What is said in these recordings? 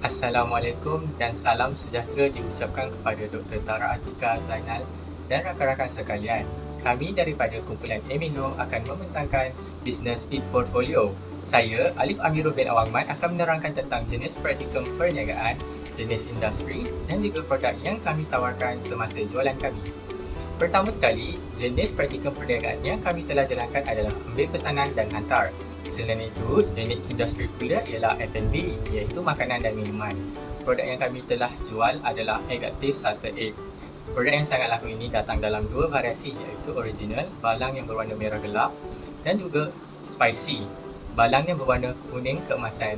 Assalamualaikum dan salam sejahtera diucapkan kepada Dr. Tara Atika Zainal dan rakan-rakan sekalian. Kami daripada kumpulan Emilo akan membentangkan Business Eat Portfolio. Saya, Alif Amirul bin Awangman, akan menerangkan tentang jenis praktikum perniagaan, jenis industri dan juga produk yang kami tawarkan semasa jualan kami. Pertama sekali, jenis praktikum perniagaan yang kami telah jalankan adalah ambil pesanan dan hantar. Selain itu, jenis industri pula ialah F&B, iaitu makanan dan minuman. Produk yang kami telah jual adalah Egg Active Salted Egg. Produk yang sangat laku ini datang dalam dua variasi, iaitu original, balang yang berwarna merah gelap, dan juga spicy, balang yang berwarna kuning keemasan.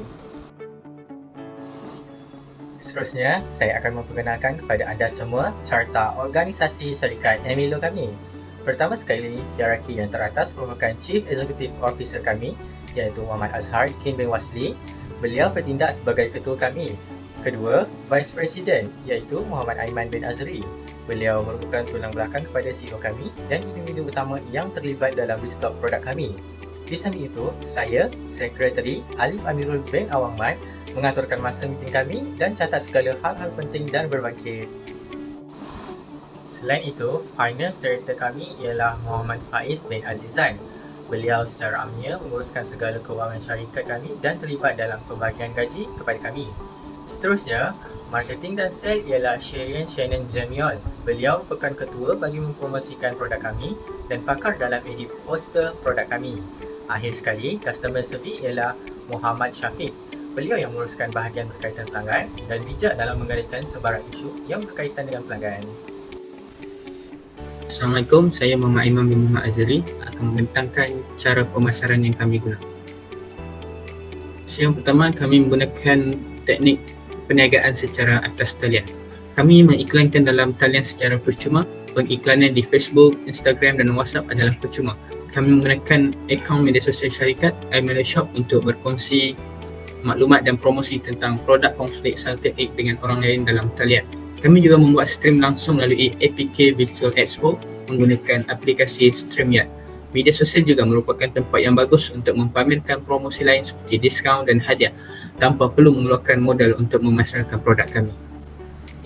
Seterusnya, saya akan memperkenalkan kepada anda semua carta organisasi syarikat Emilo kami. Pertama sekali, hierarki yang teratas merupakan Chief Executive Officer kami, iaitu Muhammad Azhar Kin bin Wasli. Beliau bertindak sebagai ketua kami. Kedua, Vice President, iaitu Muhammad Aiman bin Azri. Beliau merupakan tulang belakang kepada CEO kami dan individu utama yang terlibat dalam restock produk kami. Di samping itu, saya, Sekretari Alif Amirul bin Awangman, mengaturkan masa meeting kami dan catat segala hal-hal penting dan berbangkit. Selain itu, Finance Director kami ialah Muhammad Faiz bin Azizan. Beliau secara amnya menguruskan segala kewangan syarikat kami dan terlibat dalam pembagian gaji kepada kami. Seterusnya, Marketing dan Sale ialah Sherian Shannon Jamiol. Beliau merupakan ketua bagi mempromosikan produk kami dan pakar dalam edit poster produk kami. Akhir sekali, Customer Service ialah Muhammad Syafiq. Beliau yang menguruskan bahagian berkaitan pelanggan dan bijak dalam mengendalikan sebarang isu yang berkaitan dengan pelanggan. Assalamualaikum, saya Muhammad Aiman bin Muhammad Azri akan membentangkan cara pemasaran yang kami guna. Yang pertama, kami menggunakan teknik perniagaan secara atas talian. Kami mengiklankan dalam talian secara percuma. Pengiklanan di Facebook, Instagram dan WhatsApp adalah percuma. Kami menggunakan akaun media sosial syarikat Emilo Shop untuk berkongsi maklumat dan promosi tentang produk cornflakes salted egg dengan orang lain dalam talian. Kami juga membuat stream langsung melalui APK Virtual Expo menggunakan aplikasi StreamYard. Media sosial juga merupakan tempat yang bagus untuk mempamerkan promosi lain seperti diskaun dan hadiah tanpa perlu mengeluarkan modal untuk memasarkan produk kami.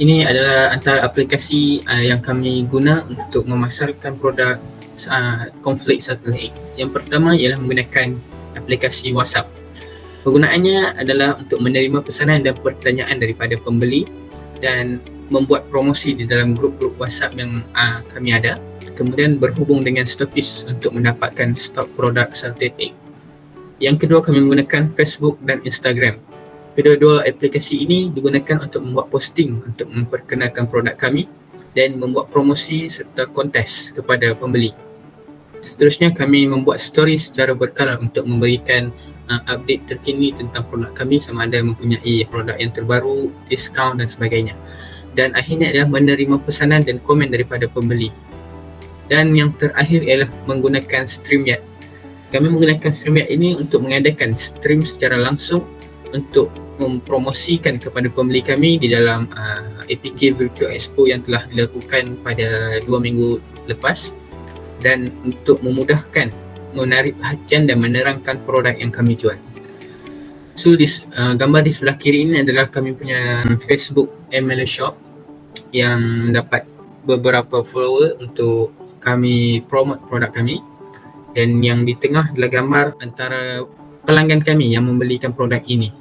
Ini adalah antara aplikasi yang kami guna untuk memasarkan produk cornflakes salted egg. Yang pertama ialah menggunakan aplikasi WhatsApp. Penggunaannya adalah untuk menerima pesanan dan pertanyaan daripada pembeli dan membuat promosi di dalam grup-grup WhatsApp yang kami ada, kemudian berhubung dengan stokis untuk mendapatkan stok produk salted egg. Yang kedua, kami menggunakan Facebook dan Instagram. Kedua-dua aplikasi ini digunakan untuk membuat posting untuk memperkenalkan produk kami dan membuat promosi serta kontes kepada pembeli. Seterusnya, kami membuat story secara berkala untuk memberikan update terkini tentang produk kami, sama ada mempunyai produk yang terbaru, diskaun dan sebagainya. Dan akhirnya adalah menerima pesanan dan komen daripada pembeli. Dan yang terakhir ialah menggunakan StreamYard. Kami menggunakan StreamYard ini untuk mengadakan stream secara langsung untuk mempromosikan kepada pembeli kami di dalam APK Virtual Expo yang telah dilakukan pada 2 minggu lepas, dan untuk memudahkan menarik perhatian dan menerangkan produk yang kami jual. So, gambar di sebelah kiri ini adalah kami punya Facebook Emilo Shop yang dapat beberapa follower untuk kami promote produk kami, dan yang di tengah adalah gambar antara pelanggan kami yang membelikan produk ini.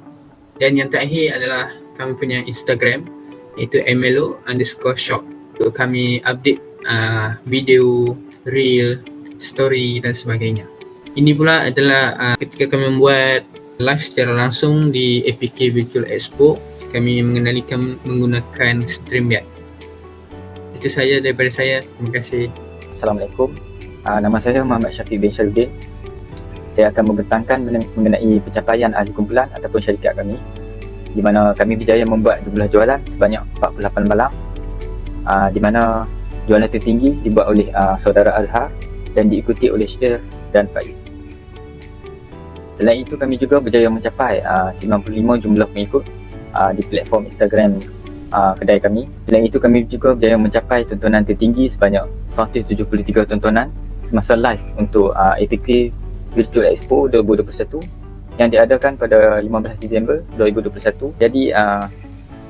Dan yang terakhir adalah kami punya Instagram, iaitu Emilo_shop, untuk kami update video, reel, story dan sebagainya. Ini pula adalah ketika kami membuat live secara langsung di APK Virtual Expo, kami mengendalikan menggunakan StreamYard. Itu saja daripada saya. Terima kasih. Assalamualaikum. Nama saya Muhammad Syafiq bin Syarudin. Saya akan membentangkan mengenai pencapaian ahli kumpulan ataupun syarikat kami, di mana kami berjaya membuat jumlah jualan sebanyak 48 malam, di mana jualan tertinggi dibuat oleh saudara Azhar dan diikuti oleh Syir dan Faiz. Selain itu, kami juga berjaya mencapai 95 jumlah pengikut di platform Instagram kedai kami. Selain itu, kami juga berjaya mencapai tontonan tertinggi sebanyak 173 tontonan semasa live untuk APK Virtual Expo 2021 yang diadakan pada 15 Disember 2021. Jadi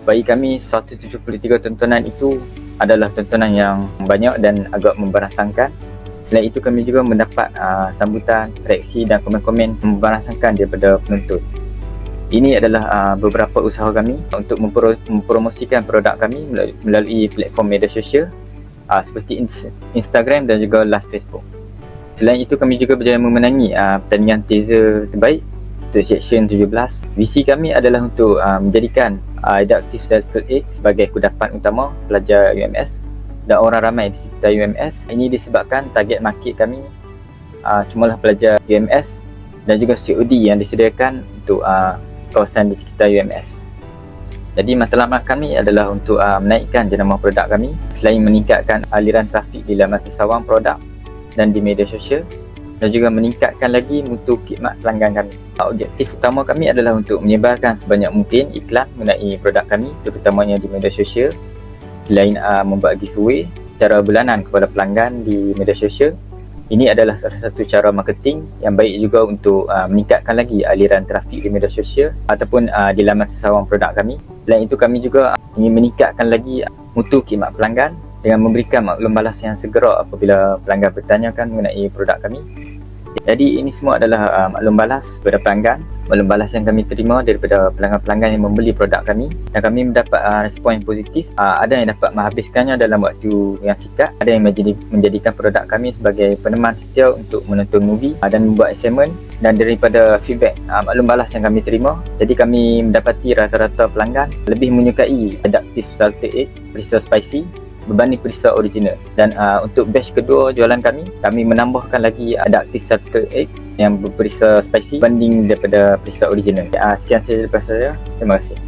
bagi kami 173 tontonan itu adalah tontonan yang banyak dan agak memberangsangkan. Selain itu kami juga mendapat sambutan, reaksi dan komen-komen memberangsangkan daripada penonton. Ini adalah beberapa usaha kami untuk mempromosikan produk kami melalui platform media sosial seperti Instagram dan juga live Facebook. Selain itu kami juga berjaya memenangi pertandingan teaser terbaik untuk Section 17. Visi kami adalah untuk menjadikan Adaptive Salted Egg sebagai kudapan utama pelajar UMS dan orang ramai di sekitar UMS. Ini disebabkan target market kami cumalah pelajar UMS dan juga COD yang disediakan untuk kawasan di sekitar UMS. Jadi matlamat kami adalah untuk menaikkan jenama produk kami selain meningkatkan aliran trafik di laman sesawang produk dan di media sosial, dan juga meningkatkan lagi mutu khidmat pelanggan kami. Objektif utama kami adalah untuk menyebarkan sebanyak mungkin iklan mengenai produk kami, terutamanya di media sosial. Selain membuat giveaway secara bulanan kepada pelanggan di media sosial, ini adalah salah satu cara marketing yang baik juga untuk meningkatkan lagi aliran trafik di media sosial ataupun di laman sesawang produk kami. Selain itu kami juga ingin meningkatkan lagi mutu khidmat pelanggan dengan memberikan maklum balas yang segera apabila pelanggan bertanyakan mengenai produk kami. Jadi ini semua adalah maklum balas kepada pelanggan, maklum balas yang kami terima daripada pelanggan-pelanggan yang membeli produk kami, dan kami mendapat respon yang positif. Ada yang dapat menghabiskannya dalam waktu yang singkat, ada yang menjadikan produk kami sebagai peneman setia untuk menonton movie dan membuat assignment. Dan daripada feedback maklum balas yang kami terima, jadi kami mendapati rata-rata pelanggan lebih menyukai Adaptive Salted Egg perisa spicy berbanding perisa original. Dan untuk batch kedua jualan kami menambahkan lagi Adaptive Salted Egg yang berperisa spicy berbanding daripada perisa original. Sekian saja daripada saya. Terima kasih.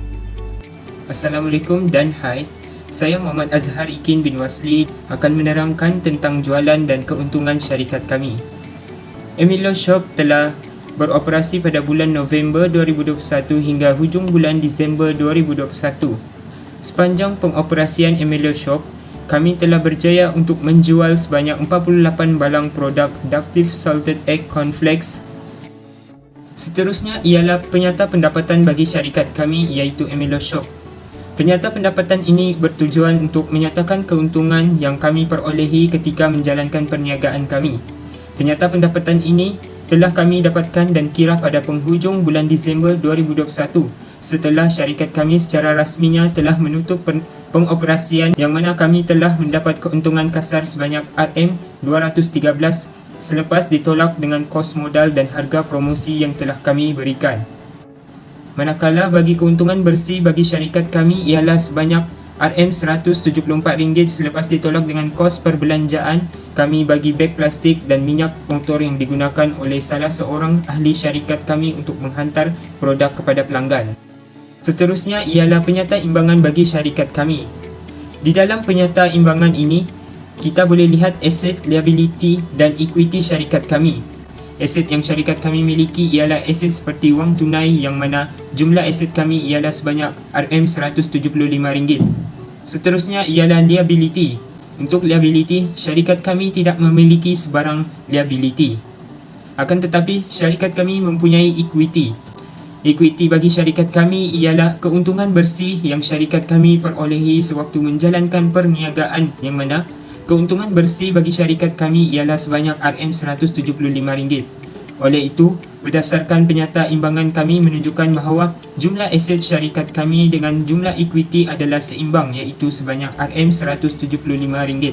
Assalamualaikum dan hai. Saya Muhammad Azhar Ikin bin Wasli akan menerangkan tentang jualan dan keuntungan syarikat kami. Emilo Shop telah beroperasi pada bulan November 2021 hingga hujung bulan Disember 2021. Sepanjang pengoperasian Emilo Shop, kami telah berjaya untuk menjual sebanyak 48 balang produk Adaptive Salted Egg Cornflakes. Seterusnya ialah penyata pendapatan bagi syarikat kami iaitu Emilo Shop. Penyata pendapatan ini bertujuan untuk menyatakan keuntungan yang kami perolehi ketika menjalankan perniagaan kami. Penyata pendapatan ini telah kami dapatkan dan kira pada penghujung bulan Disember 2021 setelah syarikat kami secara rasminya telah menutup pengoperasian, yang mana kami telah mendapat keuntungan kasar sebanyak RM213 selepas ditolak dengan kos modal dan harga promosi yang telah kami berikan. Manakala bagi keuntungan bersih bagi syarikat kami ialah sebanyak RM174 selepas ditolak dengan kos perbelanjaan kami bagi beg plastik dan minyak motor yang digunakan oleh salah seorang ahli syarikat kami untuk menghantar produk kepada pelanggan. Seterusnya ialah penyata imbangan bagi syarikat kami. Di dalam penyata imbangan ini, kita boleh lihat aset, liability dan equity syarikat kami. Aset yang syarikat kami miliki ialah aset seperti wang tunai, yang mana jumlah aset kami ialah sebanyak RM175. Seterusnya ialah liability. Untuk liability, syarikat kami tidak memiliki sebarang liability. Akan tetapi, syarikat kami mempunyai equity. Equity bagi syarikat kami ialah keuntungan bersih yang syarikat kami perolehi sewaktu menjalankan perniagaan, yang mana keuntungan bersih bagi syarikat kami ialah sebanyak RM175. Oleh itu, berdasarkan penyata imbangan kami menunjukkan bahawa jumlah aset syarikat kami dengan jumlah equity adalah seimbang, iaitu sebanyak RM175.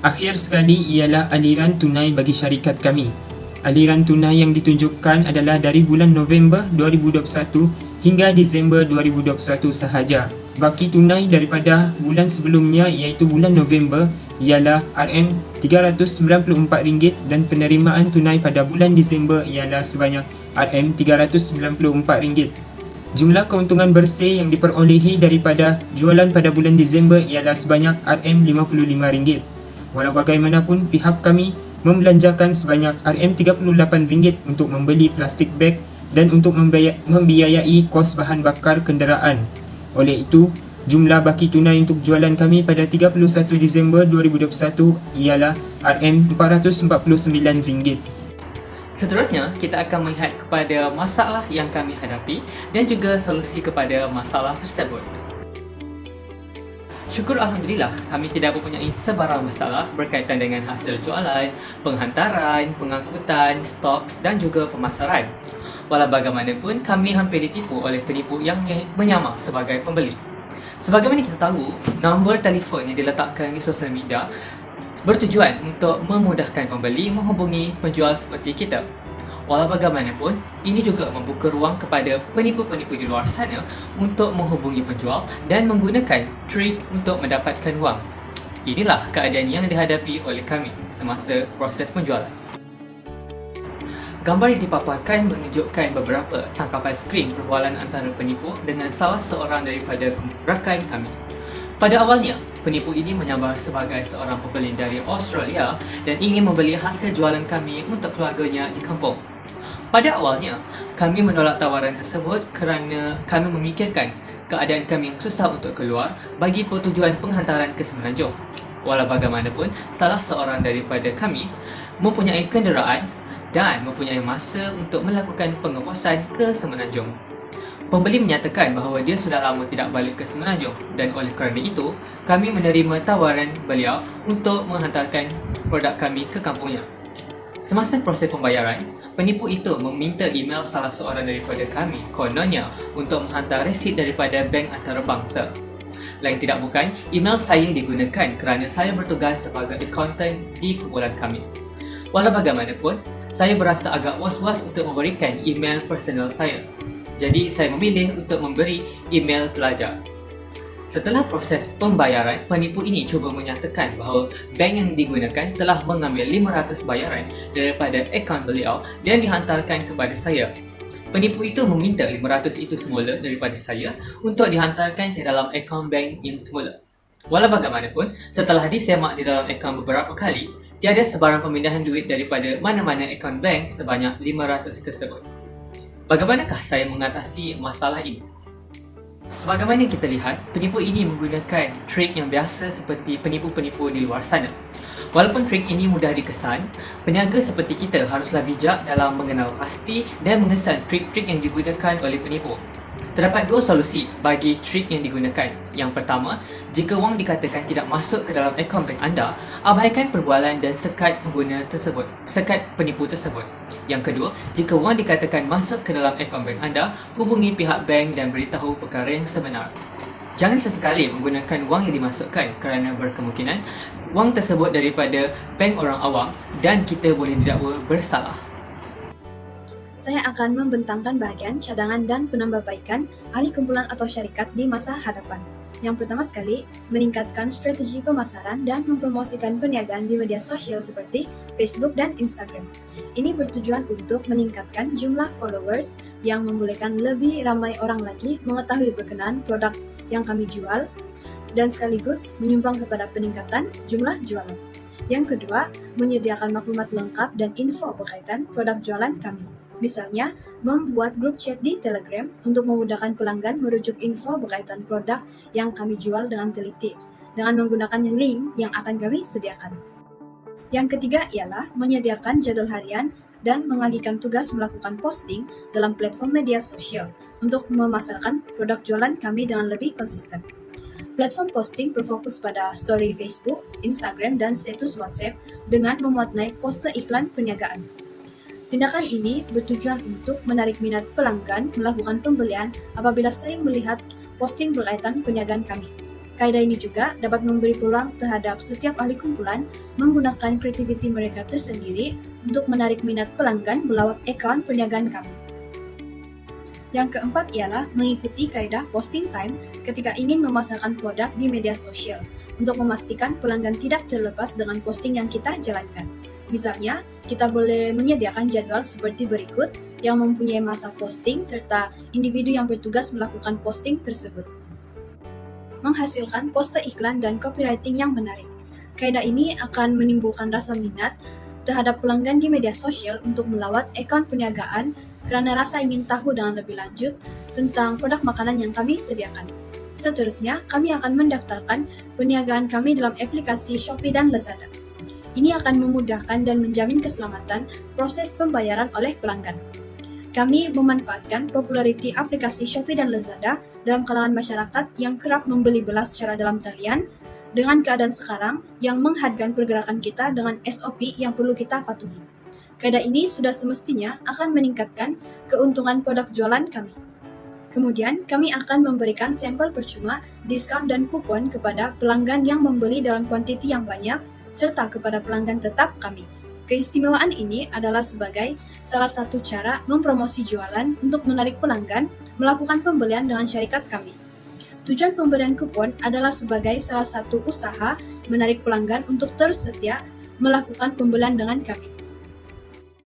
Akhir sekali ialah aliran tunai bagi syarikat kami. Aliran tunai yang ditunjukkan adalah dari bulan November 2021 hingga Disember 2021 sahaja. Baki tunai daripada bulan sebelumnya iaitu bulan November ialah RM394 dan penerimaan tunai pada bulan Disember ialah sebanyak RM394. Jumlah keuntungan bersih yang diperolehi daripada jualan pada bulan Disember ialah sebanyak RM55. Walau bagaimanapun, pihak kami membelanjakan sebanyak RM38 untuk membeli plastik beg dan untuk membiayai kos bahan bakar kenderaan. Oleh itu, jumlah baki tunai untuk jualan kami pada 31 Disember 2021 ialah RM449. Seterusnya, kita akan melihat kepada masalah yang kami hadapi dan juga solusi kepada masalah tersebut. Syukur Alhamdulillah, kami tidak mempunyai sebarang masalah berkaitan dengan hasil jualan, penghantaran, pengangkutan, stok dan juga pemasaran. Walau bagaimanapun, kami hampir ditipu oleh penipu yang menyamar sebagai pembeli. Sebagaimana kita tahu, nombor telefon yang diletakkan di sosial media bertujuan untuk memudahkan pembeli menghubungi penjual seperti kita. Walau bagaimanapun, ini juga membuka ruang kepada penipu-penipu di luar sana untuk menghubungi penjual dan menggunakan trik untuk mendapatkan wang. Inilah keadaan yang dihadapi oleh kami semasa proses penjualan. Gambar yang dipaparkan menunjukkan beberapa tangkapan skrin perbualan antara penipu dengan salah seorang daripada rakan kami. Pada awalnya, penipu ini menyamar sebagai seorang pembeli dari Australia dan ingin membeli hasil jualan kami untuk keluarganya di kampung. Pada awalnya, kami menolak tawaran tersebut kerana kami memikirkan keadaan kami yang susah untuk keluar bagi pertujuan penghantaran ke Semenanjung. Walau bagaimanapun, salah seorang daripada kami mempunyai kenderaan dan mempunyai masa untuk melakukan pengepuasan ke Semenanjung. Pembeli menyatakan bahawa dia sudah lama tidak balik ke Semenanjung dan oleh kerana itu, kami menerima tawaran beliau untuk menghantarkan produk kami ke kampungnya. Semasa proses pembayaran, penipu itu meminta email salah seorang daripada kami, kononnya, untuk menghantar resit daripada bank antarabangsa. Lain tidak bukan, email saya digunakan kerana saya bertugas sebagai accountant di kumpulan kami. Walau bagaimanapun, saya berasa agak was-was untuk memberikan email personal saya. Jadi, saya memilih untuk memberi email pelajar. Setelah proses pembayaran, penipu ini cuba menyatakan bahawa bank yang digunakan telah mengambil 500 bayaran daripada akaun beliau dan dihantarkan kepada saya. Penipu itu meminta 500 itu semula daripada saya untuk dihantarkan ke dalam akaun bank yang semula. Walau bagaimanapun, setelah disemak di dalam akaun beberapa kali, tiada sebarang pemindahan duit daripada mana-mana akaun bank sebanyak 500 tersebut. Bagaimanakah saya mengatasi masalah ini? Sebagaimana kita lihat, penipu ini menggunakan trik yang biasa seperti penipu-penipu di luar sana. Walaupun trik ini mudah dikesan, peniaga seperti kita haruslah bijak dalam mengenal pasti dan mengesan trik-trik yang digunakan oleh penipu. Terdapat dua solusi bagi trik yang digunakan. Yang pertama, jika wang dikatakan tidak masuk ke dalam akaun bank anda, abaikan perbualan dan sekat penipu tersebut. Yang kedua, jika wang dikatakan masuk ke dalam akaun bank anda, hubungi pihak bank dan beritahu perkara yang sebenar. Jangan sesekali menggunakan wang yang dimasukkan kerana berkemungkinan wang tersebut daripada bank orang awam dan kita boleh didakwa bersalah. Saya akan membentangkan bahagian cadangan dan penambahbaikan ahli kumpulan atau syarikat di masa hadapan. Yang pertama sekali, meningkatkan strategi pemasaran dan mempromosikan perniagaan di media sosial seperti Facebook dan Instagram. Ini bertujuan untuk meningkatkan jumlah followers yang membolehkan lebih ramai orang lagi mengetahui berkenaan produk yang kami jual dan sekaligus menyumbang kepada peningkatan jumlah jualan. Yang kedua, menyediakan maklumat lengkap dan info berkaitan produk jualan kami. Misalnya, membuat grup chat di Telegram untuk memudahkan pelanggan merujuk info berkaitan produk yang kami jual dengan teliti, dengan menggunakan link yang akan kami sediakan. Yang ketiga ialah menyediakan jadwal harian dan mengagikan tugas melakukan posting dalam platform media sosial untuk memasarkan produk jualan kami dengan lebih konsisten. Platform posting berfokus pada story Facebook, Instagram, dan status WhatsApp dengan memuat naik poster iklan perniagaan. Tindakan ini bertujuan untuk menarik minat pelanggan melakukan pembelian apabila sering melihat posting berkaitan perniagaan kami. Kaedah ini juga dapat memberi peluang terhadap setiap ahli kumpulan menggunakan kreativiti mereka tersendiri untuk menarik minat pelanggan melawat akaun perniagaan kami. Yang keempat ialah mengikuti kaedah posting time ketika ingin memasarkan produk di media sosial untuk memastikan pelanggan tidak terlepas dengan posting yang kita jalankan. Misalnya, kita boleh menyediakan jadwal seperti berikut yang mempunyai masa posting serta individu yang bertugas melakukan posting tersebut. Menghasilkan poster iklan dan copywriting yang menarik. Kaedah ini akan menimbulkan rasa minat terhadap pelanggan di media sosial untuk melawat akaun perniagaan kerana rasa ingin tahu dengan lebih lanjut tentang produk makanan yang kami sediakan. Seterusnya, kami akan mendaftarkan perniagaan kami dalam aplikasi Shopee dan Lazada. Ini akan memudahkan dan menjamin keselamatan proses pembayaran oleh pelanggan. Kami memanfaatkan populariti aplikasi Shopee dan Lazada dalam kalangan masyarakat yang kerap membeli belah secara dalam talian dengan keadaan sekarang yang menghadkan pergerakan kita dengan SOP yang perlu kita patuhi. Kaidah ini sudah semestinya akan meningkatkan keuntungan produk jualan kami. Kemudian, kami akan memberikan sampel percuma, diskon dan kupon kepada pelanggan yang membeli dalam kuantiti yang banyak serta kepada pelanggan tetap kami. Keistimewaan ini adalah sebagai salah satu cara mempromosi jualan untuk menarik pelanggan melakukan pembelian dengan syarikat kami. Tujuan pemberian kupon adalah sebagai salah satu usaha menarik pelanggan untuk terus setia melakukan pembelian dengan kami.